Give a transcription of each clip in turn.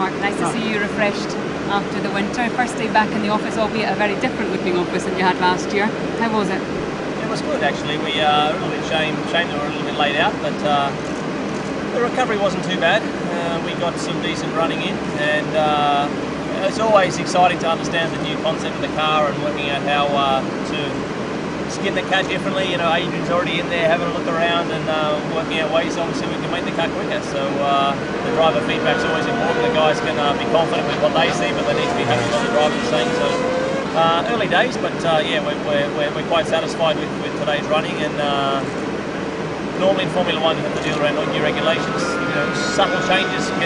Mark. Nice to see you refreshed after the winter. First day back in the office, albeit a very different looking office than you had last year. How was it? It was good actually. We a little bit shame they were a little bit laid out, but the recovery wasn't too bad. We got some decent running in, and it's always exciting to understand the new concept of the car and working out how to skin the car differently. You know, Adrian's already in there having a look around and working out ways obviously we can make the car quicker. So the driver feedback's always important. The guys can be confident with what they see, but they need to be happy with what the driver's saying. So early days, but yeah, we're quite satisfied with today's running. And normally in Formula One you have to deal around new regulations. You know, subtle changes can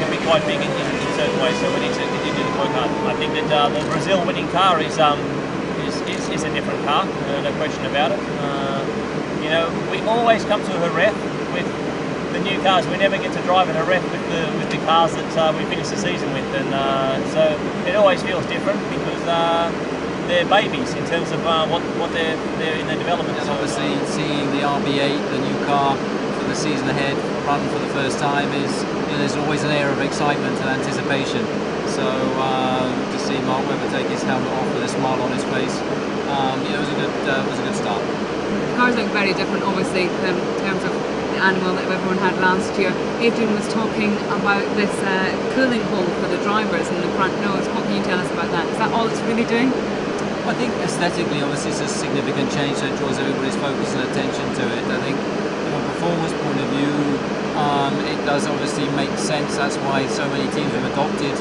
be quite big in certain ways. So we need to continue to work hard. I think that the Brazil winning car is a different car, no question about it. You know, we always come to Herezu with the new cars. We never get to drive in Herezu with the cars that we finish the season with, and so it always feels different because they're babies in terms of what they're in their development. And obviously, seeing the RB8, the new car for the season ahead, run for the first time is, you know, there's always an air of excitement and anticipation. So to see Mark Webber take his helmet off with a smile on his face, yeah, it was a good start. The cars look very different, obviously, in terms of the animal that everyone had last year. Adrian was talking about this cooling hole for the drivers in the front nose. What can you tell us about that? Is that all it's really doing? I think aesthetically, obviously, it's a significant change that draws everybody's focus and attention to it. I think from a performance point of view, it does obviously make sense. That's why so many teams have adopted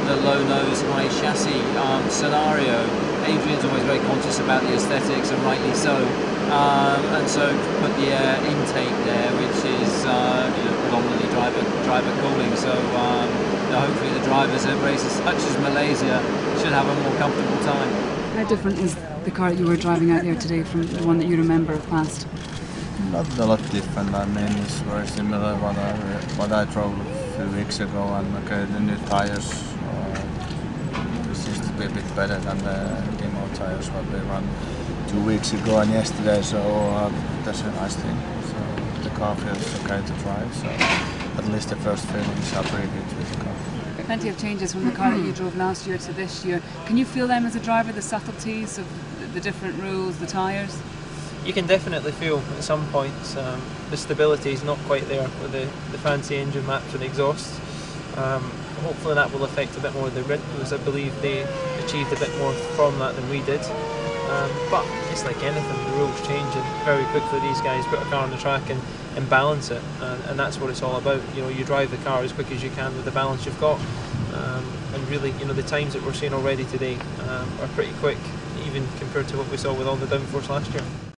the low nose, high chassis scenario. Adrian's always very conscious about the aesthetics, and rightly so. And so to put the air intake there, which is you know, predominantly driver cooling. So hopefully the drivers at races such as Malaysia should have a more comfortable time. How different is the car that you were driving out there today from the one that you remember past? Not a lot different. I mean, it's very similar what I drove a few weeks ago, and okay, the new tires seems to be a bit better than the demo tires what we ran 2 weeks ago and yesterday. So that's a nice thing. So the car feels okay to drive. So at least the first feelings are pretty good with the car. Plenty of changes from the car that you drove last year to this year. Can you feel them as a driver, the subtleties of the different rules, the tyres? You can definitely feel at some points the stability is not quite there with the fancy engine maps and exhausts. Hopefully that will affect a bit more of the rid, because I believe they achieved a bit more from that than we did. But it's like anything, the rules change, and very quickly these guys put a car on the track and balance it, and that's what it's all about. You know, you drive the car as quick as you can with the balance you've got, and really, you know, the times that we're seeing already today are pretty quick, even compared to what we saw with all the downforce last year.